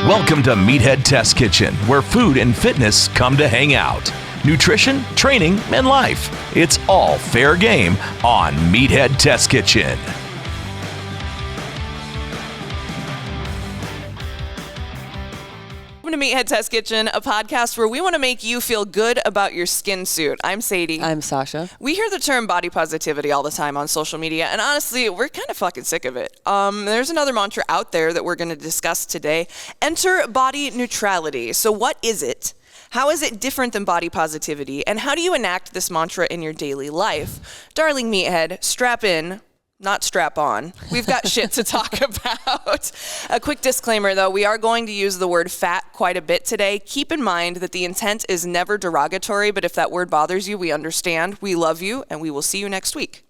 Welcome to Meathead Test Kitchen, where food and fitness come to hang out. Nutrition, training, and life. It's all fair game on Meathead Test Kitchen. Welcome to Meathead Test Kitchen, a podcast where we want to make you feel good about your skin suit. I'm Sadie. I'm Sausha. We hear the term body positivity all the time on social media, and honestly, we're kind of fucking sick of it. There's another mantra out there that we're going to discuss today. Enter body neutrality. So what is it? How is it different than body positivity? And how do you enact this mantra in your daily life? Darling Meathead, strap in. Not strap on. We've got shit to talk about. A quick disclaimer though, we are going to use the word fat quite a bit today. Keep in mind that the intent is never derogatory, but if that word bothers you, we understand. We love you, and we will see you next week.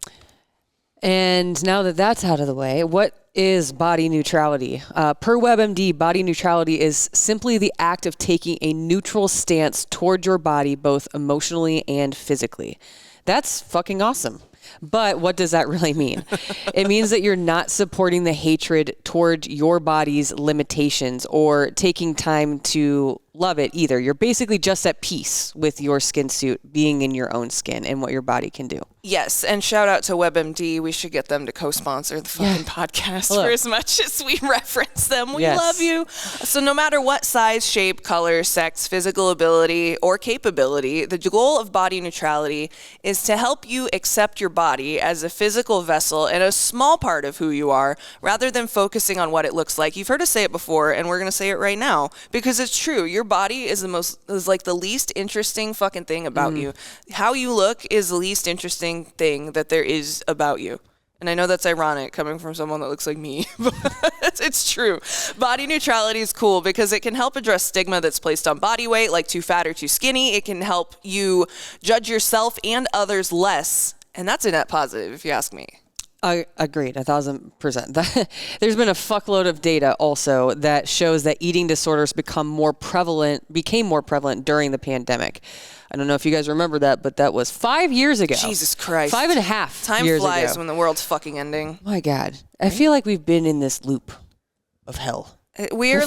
And now that that's out of the way, what is body neutrality? Per WebMD, body neutrality is simply the act of taking a neutral stance toward your body, both emotionally and physically. That's fucking awesome. But what does that really mean? It means that you're not supporting the hatred toward your body's limitations or taking time to love it either. You're basically just at peace with your skin suit being in your own skin and what your body can do. Yes, and shout out to WebMD. We should get them to co-sponsor the fucking podcast for as much as we reference them. We love you. So no matter what size, shape, color, sex, physical ability, or capability, the goal of body neutrality is to help you accept your body as a physical vessel and a small part of who you are, rather than focusing on what it looks like. You've heard us say it before, and we're going to say it right now, because it's true. Your body is the least interesting fucking thing about you. How you look is the least interesting thing that there is about you. And I know that's ironic coming from someone that looks like me, but it's true. Body neutrality is cool because it can help address stigma that's placed on body weight, like too fat or too skinny. It can help you judge yourself and others less. And that's a net positive, if you ask me. I agreed, 1,000%. There's been a fuckload of data also that shows that eating disorders became more prevalent during the pandemic. I don't know if you guys remember that, but that was 5 years ago. Jesus Christ. 5.5 years ago. Time flies when the world's fucking ending. My God. I feel like we've been in this loop of hell. We are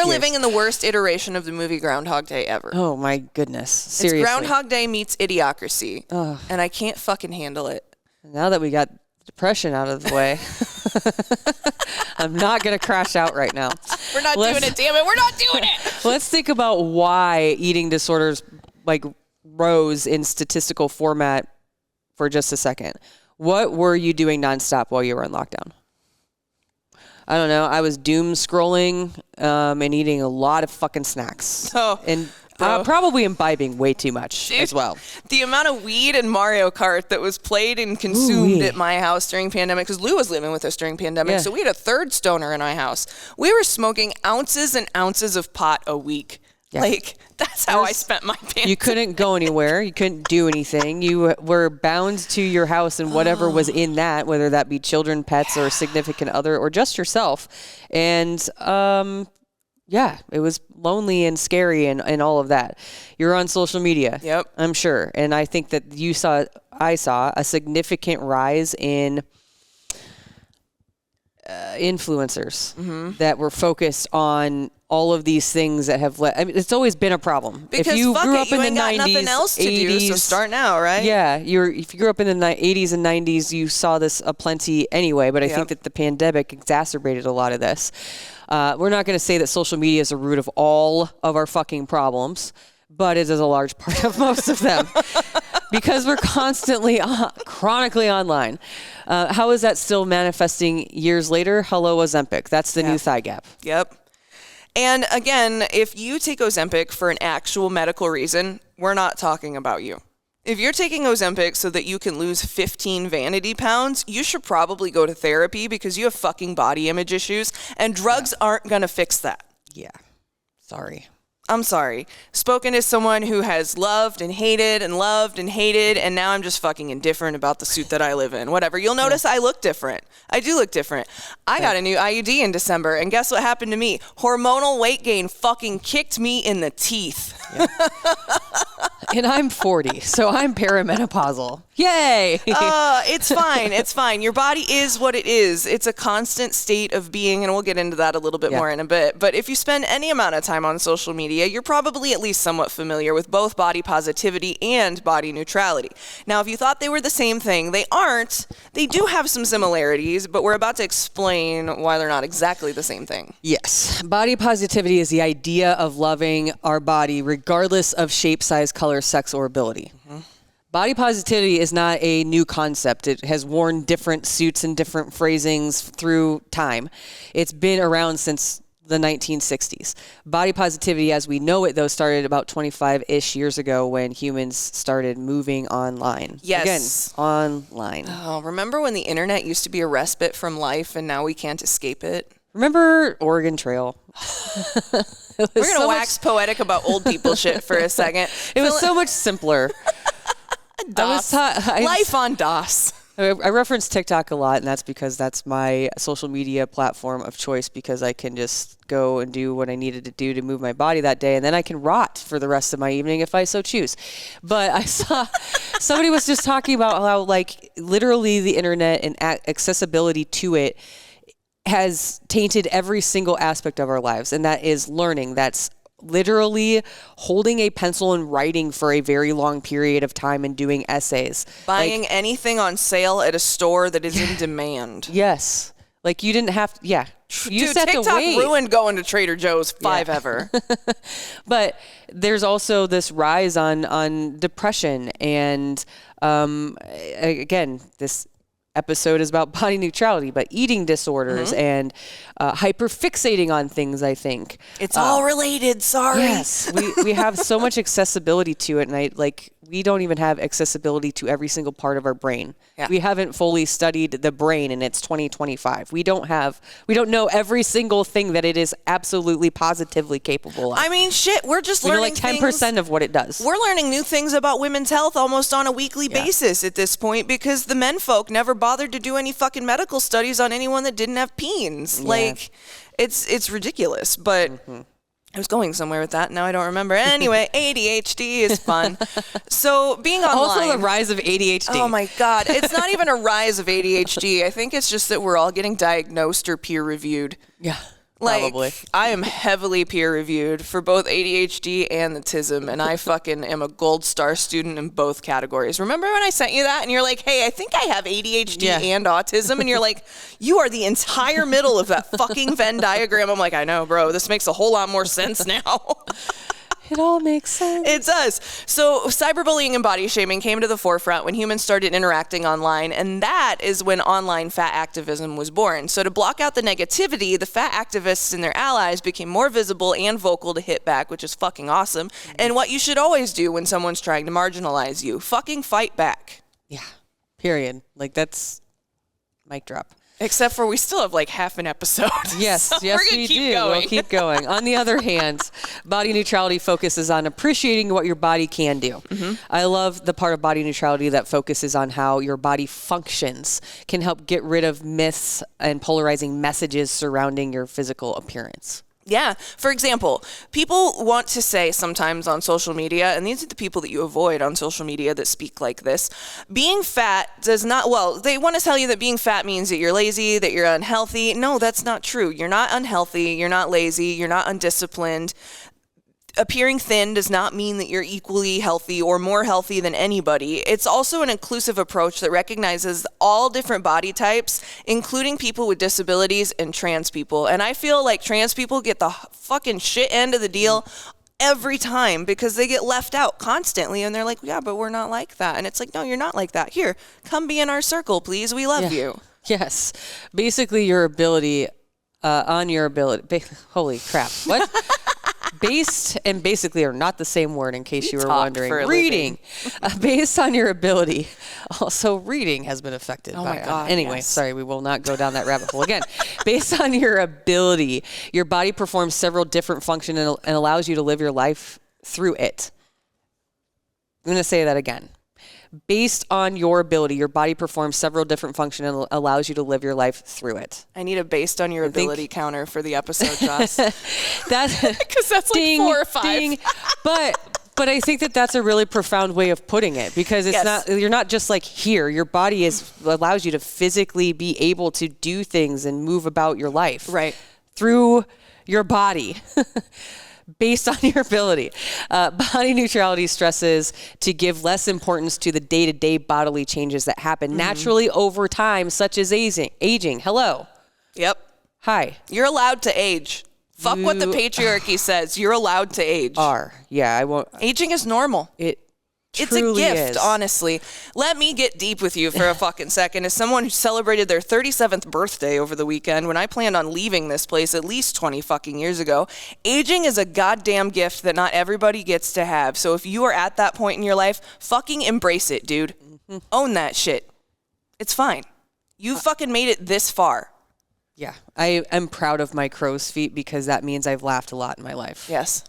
living in the worst iteration of the movie Groundhog Day ever. Oh my goodness. Seriously. It's Groundhog Day meets Idiocracy. Ugh. And I can't fucking handle it. Now that we got depression out of the way, I'm not going to crash out right now. We're not doing it, damn it. We're not doing it. Let's think about why eating disorders rose in statistical format for just a second. What were you doing nonstop while you were in lockdown? I don't know. I was doom scrolling and eating a lot of fucking snacks. And probably imbibing way too much as well. The amount of weed and Mario Kart that was played and consumed at my house during pandemic, because Lou was living with us during pandemic, so we had a third stoner in my house. We were smoking ounces and ounces of pot a week. Yeah. That's how I spent my pandemic. You couldn't go anywhere. You couldn't do anything. You were bound to your house and whatever was in that, whether that be children, pets, or a significant other, or just yourself. And it was lonely and scary and all of that. You're on social media. Yep. I'm sure. And I think that I saw a significant rise in influencers that were focused on all of these things that have it's always been a problem. Because if you grew up in the 90s, nothing else to 80s, do, so start now, right? Yeah, if you grew up in the 80s and 90s, you saw this aplenty anyway, but I think that the pandemic exacerbated a lot of this. We're not going to say that social media is the root of all of our fucking problems, but it is a large part of most of them because we're constantly, chronically online. How is that still manifesting years later? Hello, Ozempic. That's the new thigh gap. Yep. And again, if you take Ozempic for an actual medical reason, we're not talking about you. If you're taking Ozempic so that you can lose 15 vanity pounds, you should probably go to therapy because you have fucking body image issues, and drugs aren't going to fix that. Yeah. Sorry. I'm sorry. Spoken as someone who has loved and hated, and now I'm just fucking indifferent about the suit that I live in. Whatever. You'll notice I look different. I do look different. I got a new IUD in December, and guess what happened to me? Hormonal weight gain fucking kicked me in the teeth. Yeah. And I'm 40, so I'm perimenopausal. Yay! It's fine. It's fine. Your body is what it is. It's a constant state of being, and we'll get into that a little bit more in a bit. But if you spend any amount of time on social media, you're probably at least somewhat familiar with both body positivity and body neutrality. Now, if you thought they were the same thing, they aren't. They do have some similarities, but we're about to explain why they're not exactly the same thing. Yes. Body positivity is the idea of loving our body regardless of shape, size, color, sex, or ability. Mm-hmm. Body positivity is not a new concept. It has worn different suits and different phrasings through time. It's been around since the 1960s. Body positivity, as we know it, though, started about 25-ish years ago when humans started moving online. Yes. Again, online. Oh, remember when the internet used to be a respite from life and now we can't escape it? Remember Oregon Trail? We're going to wax poetic about old people shit for a second. It was so much simpler. DOS. Life on DOS. I reference TikTok a lot, and that's because that's my social media platform of choice, because I can just go and do what I needed to do to move my body that day, and then I can rot for the rest of my evening if I so choose. But I saw somebody was just talking about how, like, literally the internet and accessibility to it has tainted every single aspect of our lives, and that is learning. That's literally holding a pencil and writing for a very long period of time and doing essays. Buying anything on sale at a store that is in demand. Yes. Like, you didn't have to, you Dude, TikTok ruined going to Trader Joe's ever. But there's also this rise on depression, and again, this episode is about body neutrality, but eating disorders and hyperfixating on things, I think. It's all related, sorry. Yes, we have so much accessibility to it, and we don't even have accessibility to every single part of our brain. Yeah. We haven't fully studied the brain, and it's 2025. We don't know every single thing that it is absolutely positively capable of. I mean, shit, we're just learning like 10% of what it does. We're learning new things about women's health almost on a weekly basis at this point, because the men folk never bothered to do any fucking medical studies on anyone that didn't have peens. Yeah. It's ridiculous, but I was going somewhere with that. Now I don't remember. Anyway, ADHD is fun. So being online. Also the rise of ADHD. Oh my God. It's not even a rise of ADHD. I think it's just that we're all getting diagnosed or peer reviewed. Yeah. Probably. I am heavily peer reviewed for both ADHD and the TISM, and I fucking am a gold star student in both categories. Remember when I sent you that and you're like, hey, I think I have ADHD and autism, and you're like, you are the entire middle of that fucking Venn diagram. I'm like, I know, bro, this makes a whole lot more sense now. It all makes sense. It does. So cyberbullying and body shaming came to the forefront when humans started interacting online, and that is when online fat activism was born. So to block out the negativity, the fat activists and their allies became more visible and vocal to hit back, which is fucking awesome. And what you should always do when someone's trying to marginalize you, fucking fight back. Yeah, period. Like, that's mic drop. Except for we still have like half an episode. Yes, so yes, we do. We'll keep going. On the other hand, body neutrality focuses on appreciating what your body can do. Mm-hmm. I love the part of body neutrality that focuses on how your body functions, can help get rid of myths and polarizing messages surrounding your physical appearance. Yeah. For example, people want to say sometimes on social media, and these are the people that you avoid on social media that speak like this, being fat does not, they want to tell you that being fat means that you're lazy, that you're unhealthy. No, that's not true. You're not unhealthy. You're not lazy. You're not undisciplined. Appearing thin does not mean that you're equally healthy or more healthy than anybody. It's also an inclusive approach that recognizes all different body types, including people with disabilities and trans people. And I feel like trans people get the fucking shit end of the deal every time because they get left out constantly. And they're like, yeah, but we're not like that. And it's like, no, you're not like that. Here, come be in our circle, please. We love you. Yes. Basically, your ability, holy crap. What? basically are not the same word in case you were wondering. Reading, based on your ability. Also, reading has been affected by my God, anyway, yes. sorry, we will not go down that rabbit hole again. Based on your ability, your body performs several different functions and allows you to live your life through it. I'm going to say that again. Based on your ability, your body performs several different functions and allows you to live your life through it. I need a based on your ability counter for the episode, Joss. That's because that's like 4 or 5. Ding. But I think that's a really profound way of putting it, because it's not, you're not just like here. Your body allows you to physically be able to do things and move about your life through your body. Based on your ability. Body neutrality stresses to give less importance to the day-to-day bodily changes that happen naturally over time, such as aging. Hello. Yep. Hi. You're allowed to age. Fuck what the patriarchy says. You're allowed to age. Yeah, I won't. Aging is normal. It's a gift, honestly. Let me get deep with you for a fucking second. As someone who celebrated their 37th birthday over the weekend, when I planned on leaving this place at least 20 fucking years ago, aging is a goddamn gift that not everybody gets to have. So if you are at that point in your life, fucking embrace it, dude. Own that shit. It's fine. You fucking made it this far. Yeah. I am proud of my crow's feet, because that means I've laughed a lot in my life. Yes.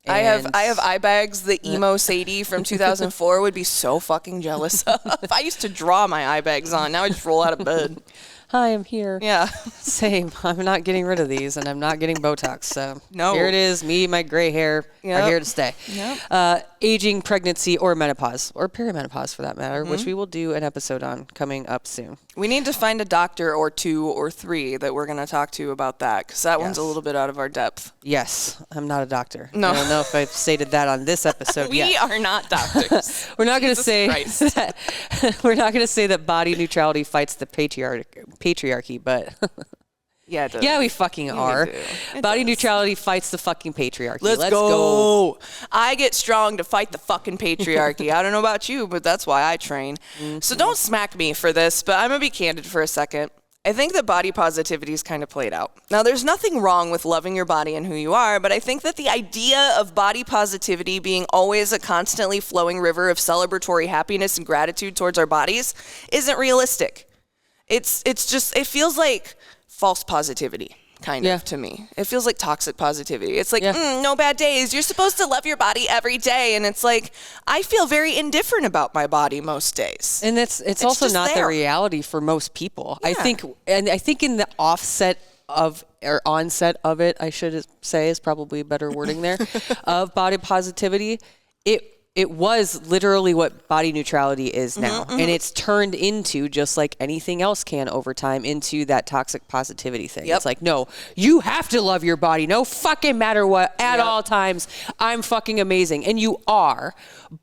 I have eye bags that emo Sadie from 2004 would be so fucking jealous of. I used to draw my eye bags on. Now I just roll out of bed. Hi, I'm here. Yeah. Same. I'm not getting rid of these, and I'm not getting Botox. So no. Here it is. Me, my gray hair are here to stay. Yep. Aging, pregnancy, or menopause, or perimenopause for that matter, which we will do an episode on coming up soon. We need to find a doctor or 2 or 3 that we're going to talk to about that, because that one's a little bit out of our depth. Yes. I'm not a doctor. No. I don't know if I've stated that on this episode yet. We are not doctors. We're not going to say that. We're not going to say that body neutrality fights the patriarchy, but yeah, it does. Yeah, we fucking are. Body neutrality fights the fucking patriarchy. Let's go. I get strong to fight the fucking patriarchy. I don't know about you, but that's why I train. So don't smack me for this, but I'm gonna be candid for a second. I think that body positivity is kind of played out. Now, there's nothing wrong with loving your body and who you are, but I think that the idea of body positivity being always a constantly flowing river of celebratory happiness and gratitude towards our bodies isn't realistic. It's just, it feels like false positivity, kind of, to me. It feels like toxic positivity. It's like, no bad days. You're supposed to love your body every day. And it's like, I feel very indifferent about my body most days. And it's also not the reality for most people. Yeah. I think in the onset of it, I should say, is probably a better wording there, of body positivity, it was literally what body neutrality is now. And it's turned into, just like anything else can over time, into that toxic positivity thing. It's like, no, you have to love your body. No fucking matter what, at all times. I'm fucking amazing. And you are.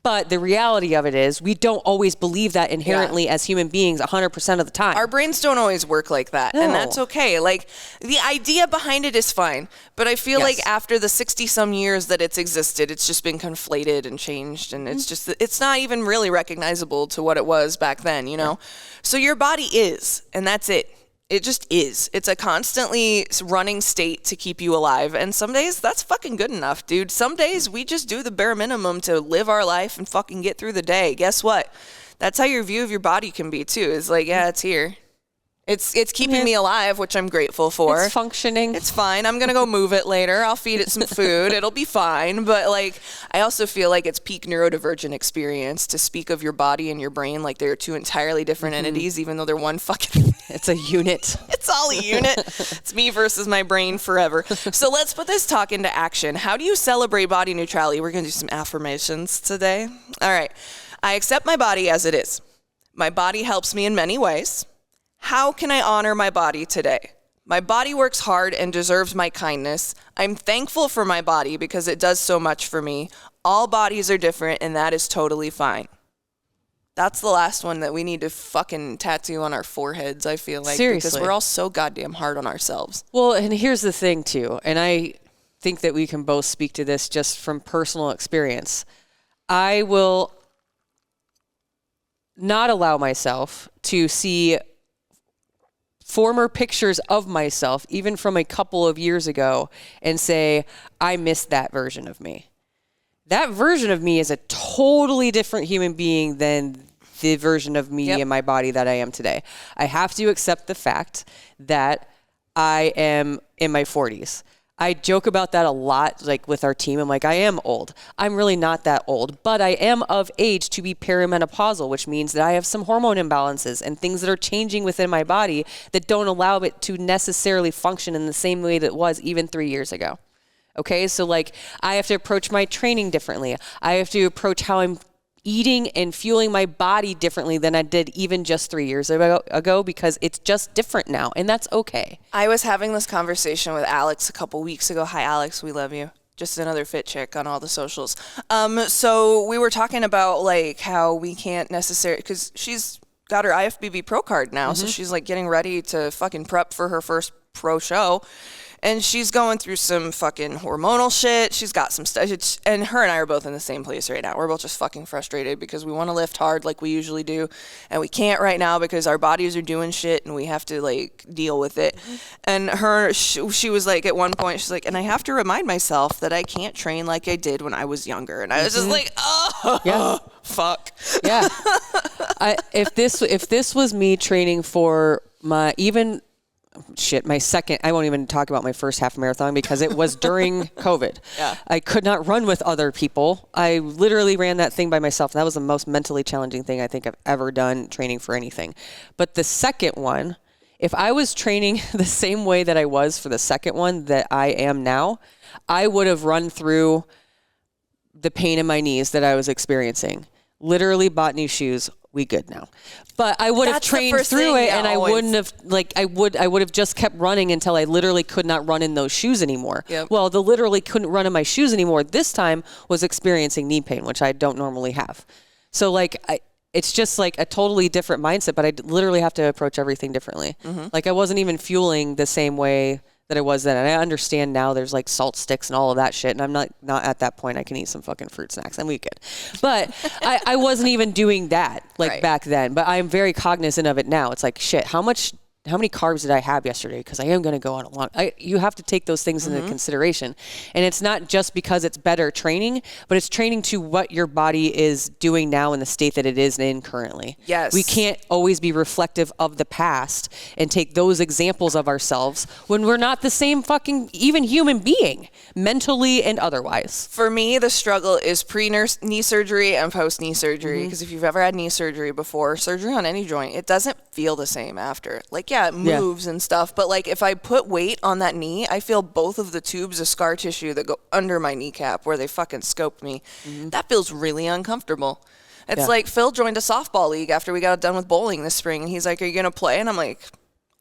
But the reality of it is, we don't always believe that inherently as human beings 100% of the time. Our brains don't always work like that. No. And that's okay. Like, the idea behind it is fine. But I feel like after the 60-some years that it's existed, it's just been conflated and changed. And it's not even really recognizable to what it was back then, you know? So your body is, and that's it. It just is. It's a constantly running state to keep you alive. And some days that's fucking good enough, dude. Some days we just do the bare minimum to live our life and fucking get through the day. Guess what? That's how your view of your body can be too. It's like, yeah, it's here. It's keeping me alive, which I'm grateful for. It's functioning. It's fine. I'm going to go move it later. I'll feed it some food. It'll be fine. But like, I also feel like it's peak neurodivergent experience to speak of your body and your brain like they're 2 entirely different entities, even though they're one fucking... It's a unit. It's all a unit. It's me versus my brain forever. So let's put this talk into action. How do you celebrate body neutrality? We're going to do some affirmations today. All right. I accept my body as it is. My body helps me in many ways. How can I honor my body today? My body works hard and deserves my kindness. I'm thankful for my body because it does so much for me. All bodies are different, and that is totally fine. That's the last one that we need to fucking tattoo on our foreheads, I feel like. Seriously. Because we're all so goddamn hard on ourselves. Well, and here's the thing, too, and I think that we can both speak to this just from personal experience. I will not allow myself to see former pictures of myself, even from a couple of years ago, and say, I miss that version of me. That version of me is a totally different human being than the version of me in my body that I am today. I have to accept the fact that I am in my 40s. I joke about that a lot, like with our team. I'm like, I am old. I'm really not that old, but I am of age to be perimenopausal, which means that I have some hormone imbalances and things that are changing within my body that don't allow it to necessarily function in the same way that it was even 3 years ago. Okay, so like I have to approach my training differently. I have to approach how I'm eating and fueling my body differently than I did even just 3 years ago because it's just different now, and that's okay. I was having this conversation with Alex a couple weeks ago. Hi, Alex. We love you. Just another fit chick on all the socials. So we were talking about like how we can't necessarily, because she's got her IFBB pro card now, so she's like getting ready to fucking prep for her first pro show. And she's going through some fucking hormonal shit. She's got some stuff. And her and I are both in the same place right now. We're both just fucking frustrated because we want to lift hard like we usually do. And we can't right now because our bodies are doing shit and we have to like deal with it. And she was like, at one point, she's like, and I have to remind myself that I can't train like I did when I was younger. And I was just like, oh, fuck. Yeah. If this was me training for my second, I won't even talk about my first half marathon because it was during COVID. Yeah. I could not run with other people. I literally ran that thing by myself. That was the most mentally challenging thing I think I've ever done training for anything. But the second one, if I was training the same way that I was for the second one that I am now, I would have run through the pain in my knees that I was experiencing. Literally bought new shoes. We good now. But I would have trained through it, and I wouldn't have I would have just kept running until I literally could not run in those shoes anymore. Yep. Well, the literally couldn't run in my shoes anymore this time was experiencing knee pain, which I don't normally have. So like it's just like a totally different mindset, but I literally have to approach everything differently. Like I wasn't even fueling the same way that I was then. And I understand now there's like salt sticks and all of that shit. And I'm not at that point. I can eat some fucking fruit snacks and we good. But I wasn't even doing that back then. But I'm very cognizant of it now. It's like, shit, how many carbs did I have yesterday? Because I am going to go on a long... you have to take those things into consideration. And it's not just because it's better training, but it's training to what your body is doing now in the state that it is in currently. Yes. We can't always be reflective of the past and take those examples of ourselves when we're not the same fucking even human being, mentally and otherwise. For me, the struggle is pre-knee surgery and post-knee surgery. Because if you've ever had knee surgery before, surgery on any joint, it doesn't feel the same after. Like, yeah, it moves and stuff, but like if I put weight on that knee, I feel both of the tubes of scar tissue that go under my kneecap where they fucking scoped me. That feels really uncomfortable. It's like Phil joined a softball league after we got done with bowling this spring, and he's like, are you gonna play? And I'm like,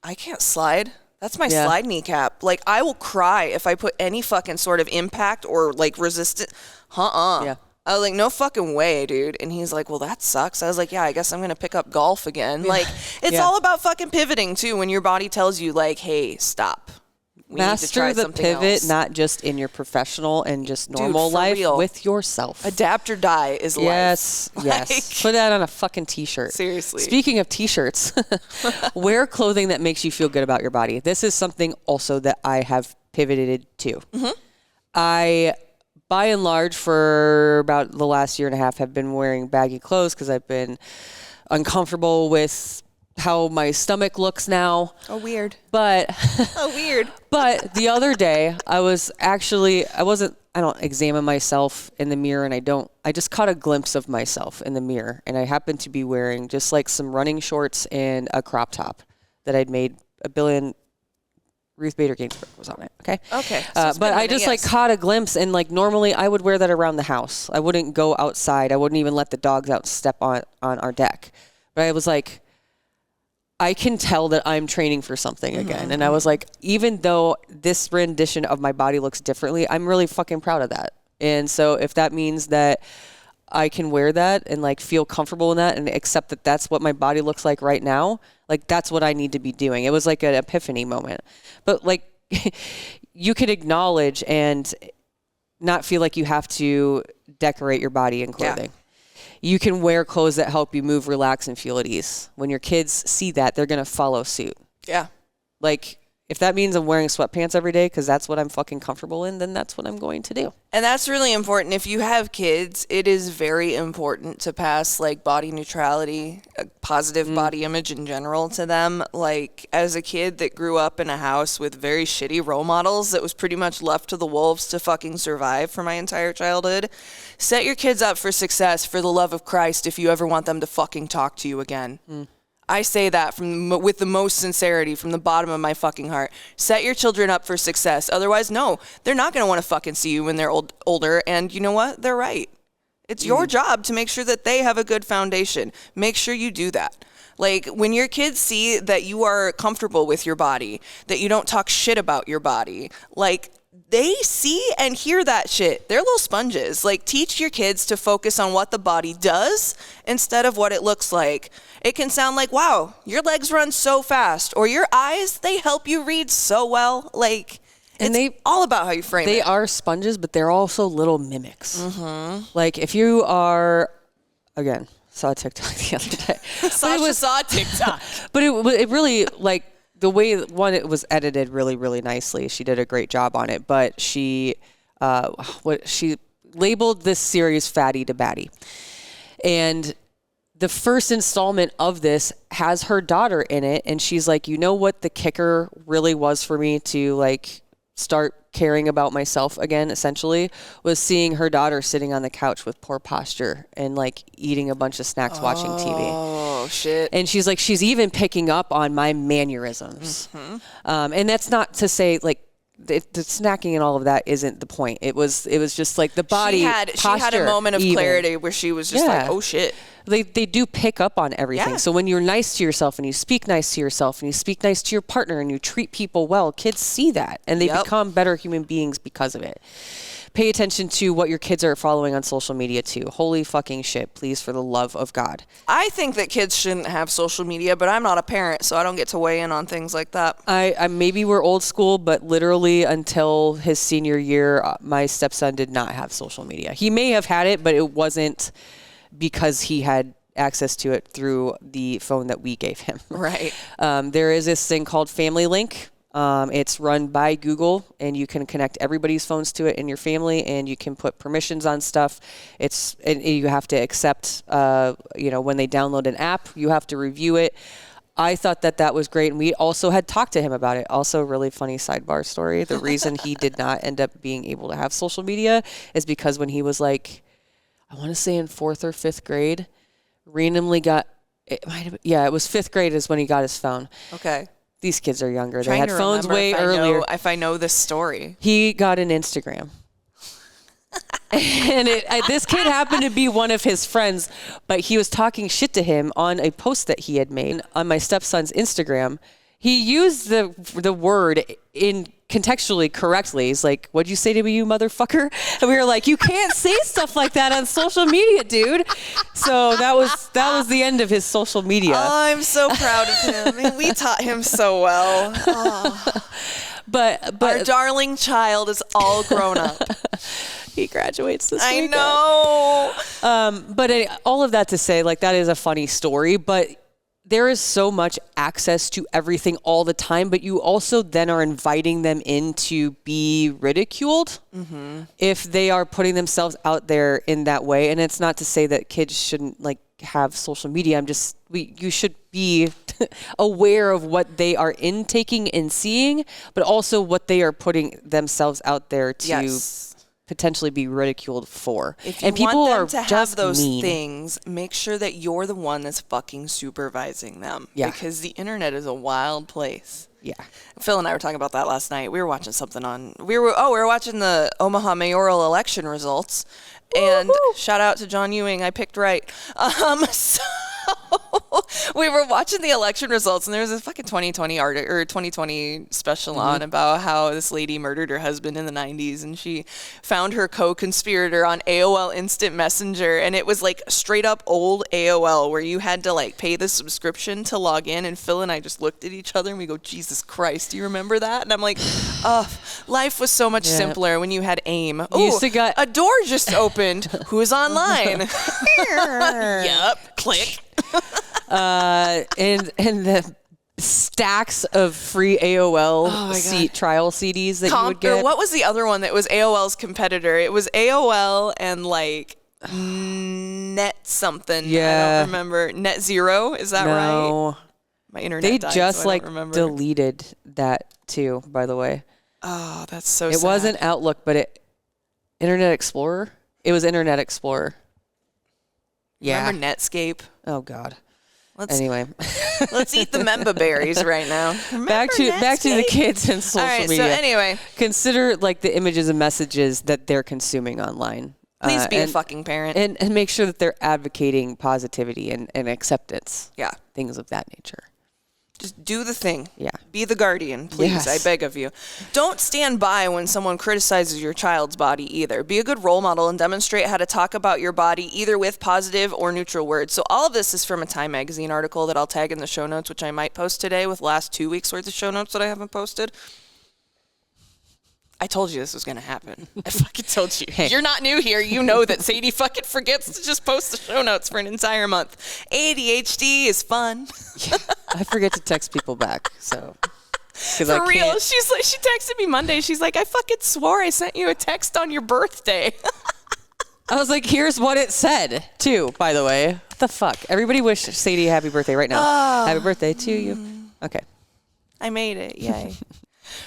I can't slide. That's my slide kneecap. Like I will cry if I put any fucking sort of impact or like resistance. I was like, no fucking way, dude. And he's like, well, that sucks. I was like, yeah, I guess I'm going to pick up golf again. Like, it's all about fucking pivoting, too, when your body tells you, like, hey, stop. We need to try something else. Master the pivot, not just in your professional and just normal life, with yourself. Adapt or die is life. Yes. Put that on a fucking t-shirt. Seriously. Speaking of t-shirts, wear clothing that makes you feel good about your body. This is something also that I have pivoted to. I... by and large, for about the last year and a half, have been wearing baggy clothes because I've been uncomfortable with how my stomach looks now. Oh, weird. But weird. But the other day, I don't examine myself in the mirror, and I just caught a glimpse of myself in the mirror, and I happened to be wearing just like some running shorts and a crop top that I'd made Ruth Bader Ginsburg was on it. Okay. So but I just like caught a glimpse, and like normally I would wear that around the house. I wouldn't go outside. I wouldn't even let the dogs out step on our deck. But I was like, I can tell that I'm training for something again. And I was like, even though this rendition of my body looks differently, I'm really fucking proud of that. And so if that means that I can wear that and like feel comfortable in that and accept that that's what my body looks like right now, like that's what I need to be doing. It was like an epiphany moment. But like you could acknowledge and not feel like you have to decorate your body in clothing. You can wear clothes that help you move, relax, and feel at ease. When your kids see that, they're going to follow suit. Yeah. Like, if that means I'm wearing sweatpants every day because that's what I'm fucking comfortable in, then that's what I'm going to do. And that's really important. If you have kids, it is very important to pass like body neutrality, a positive body image in general to them. Like, as a kid that grew up in a house with very shitty role models that was pretty much left to the wolves to fucking survive for my entire childhood, set your kids up for success, for the love of Christ, if you ever want them to fucking talk to you again. I say that with the most sincerity from the bottom of my fucking heart. Set your children up for success. Otherwise, no, they're not going to want to fucking see you when they're older. And you know what? They're right. It's your job to make sure that they have a good foundation. Make sure you do that. Like, when your kids see that you are comfortable with your body, that you don't talk shit about your body, like, they see and hear that shit. They're little sponges. Like, teach your kids to focus on what the body does instead of what it looks like. It can sound like, wow, your legs run so fast, or your eyes, they help you read so well. Like, and it's all about how you frame it. They are sponges, but they're also little mimics. Like, if you are, again, saw a TikTok the other day. Sausha saw a TikTok. But it really, like, the way, one, it was edited really, really nicely. She did a great job on it. But she labeled this series Fatty to Batty. And the first installment of this has her daughter in it. And she's like, you know what the kicker really was for me to, like, start caring about myself again, essentially, was seeing her daughter sitting on the couch with poor posture and, like, eating a bunch of snacks, watching TV. Oh, shit. And she's like, she's even picking up on my mannerisms. And that's not to say, like, the snacking and all of that isn't the point. It was just like the body posture. She had a moment of clarity where she was just like, oh shit. They do pick up on everything. So when you're nice to yourself and you speak nice to yourself and you speak nice to your partner and you treat people well, kids see that and they become better human beings because of it. Pay attention to what your kids are following on social media too. Holy fucking shit, please, for the love of God. I think that kids shouldn't have social media, but I'm not a parent, so I don't get to weigh in on things like that. I maybe we're old school, but literally until his senior year, my stepson did not have social media. He may have had it, but it wasn't because he had access to it through the phone that we gave him. Right. There is this thing called Family Link. It's run by Google, and you can connect everybody's phones to it in your family, and you can put permissions on stuff. And you have to accept, when they download an app, you have to review it. I thought that was great, and we also had talked to him about it. Also, really funny sidebar story. The reason he did not end up being able to have social media is because when he was like, I want to say in 4th or 5th grade, randomly it was 5th grade is when he got his phone. Okay. These kids are younger. They had phones way earlier. If I know this story. He got an Instagram. And this kid happened to be one of his friends, but he was talking shit to him on a post that he had made on my stepson's Instagram. He used the word contextually correctly. He's like, what'd you say to me, you motherfucker? And we were like, you can't say stuff like that on social media, dude. So that was the end of his social media. Oh, I'm so proud of him. We taught him so well. Oh. But our darling child is all grown up. He graduates this weekend. I know. But all of that to say, like, that is a funny story, but there is so much access to everything all the time, but you also then are inviting them in to be ridiculed if they are putting themselves out there in that way. And it's not to say that kids shouldn't, like, have social media. You should be aware of what they are intaking and seeing, but also what they are putting themselves out there to potentially be ridiculed for. If you want them to have those things, make sure that you're the one that's fucking supervising them. Yeah. Because the internet is a wild place. Yeah. Phil and I were talking about that last night. We were watching something we were watching the Omaha mayoral election results. And shout out to John Ewing. I picked right. So we were watching the election results, and there was a fucking 2020 special on about how this lady murdered her husband in the 90s, and she found her co-conspirator on AOL Instant Messenger, and it was like straight up old AOL where you had to like pay the subscription to log in. And Phil and I just looked at each other and we go, Jesus Christ, do you remember that? And I'm like, life was so much simpler when you had AIM. Oh, a door just opened. Who's online? Yep. Click. And the stacks of free AOL trial CDs that you would get. What was the other one that was AOL's competitor? It was AOL and like Net something. Yeah. I don't remember. Net Zero, is that right? My internet They died, just so I don't remember. deleted that too, by the way. Oh, that's so sad. It wasn't Outlook, but Internet Explorer? It was Internet Explorer. Yeah. Remember Netscape? Oh, God. Anyway, let's eat the Memba berries right now. Back to the kids and social media. So anyway, consider like the images and messages that they're consuming online. Please be a fucking parent and make sure that they're advocating positivity and acceptance. Yeah, things of that nature. Just do the thing. Yeah. Be the guardian, please. Yes. I beg of you. Don't stand by when someone criticizes your child's body either. Be a good role model and demonstrate how to talk about your body either with positive or neutral words. So all of this is from a Time Magazine article that I'll tag in the show notes, which I might post today with last 2 weeks worth of show notes that I haven't posted. I told you this was going to happen. I fucking told you. Hey. You're not new here. You know that Sadie fucking forgets to just post the show notes for an entire month. ADHD is fun. Yeah, I forget to text people back, so. For real. She's like, she texted me Monday. She's like, I fucking swore I sent you a text on your birthday. I was like, here's what it said, too, by the way. What the fuck? Everybody wish Sadie a happy birthday right now. Happy birthday to you. Okay. I made it. Yay.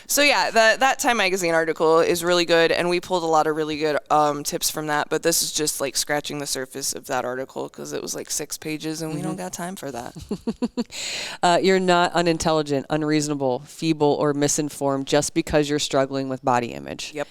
So yeah, that Time Magazine article is really good, and we pulled a lot of really good tips from that, but this is just like scratching the surface of that article because it was like 6 pages, and we don't got time for that. You're not unintelligent, unreasonable, feeble, or misinformed just because you're struggling with body image. Yep.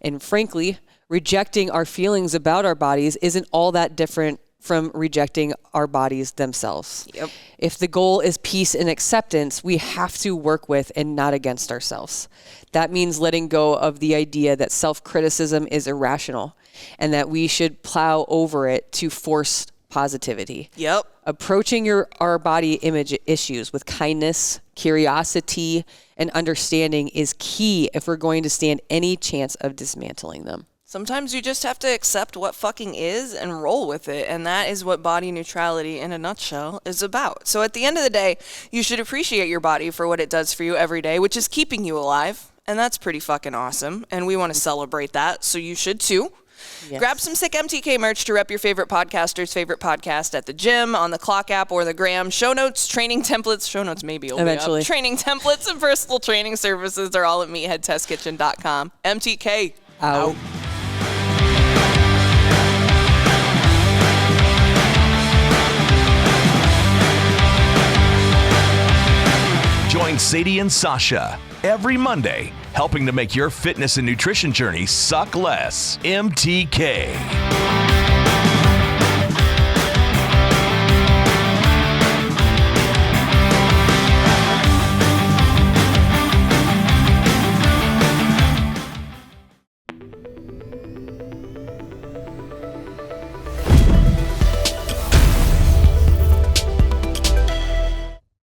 And frankly, rejecting our feelings about our bodies isn't all that different from rejecting our bodies themselves. Yep. If the goal is peace and acceptance, we have to work with and not against ourselves. That means letting go of the idea that self-criticism is irrational and that we should plow over it to force positivity. Yep. Approaching our body image issues with kindness, curiosity, and understanding is key if we're going to stand any chance of dismantling them. Sometimes you just have to accept what fucking is and roll with it. And that is what body neutrality in a nutshell is about. So at the end of the day, you should appreciate your body for what it does for you every day, which is keeping you alive. And that's pretty fucking awesome. And we want to celebrate that. So you should too. Yes. Grab some sick MTK merch to rep your favorite podcaster's favorite podcast at the gym, on the Clock app, or the Gram. Show notes, training templates, show notes maybe will eventually be up. Training templates and personal training services are all at meatheadtestkitchen.com. MTK out. Join Sadie and Sausha every Monday, helping to make your fitness and nutrition journey suck less. MTK.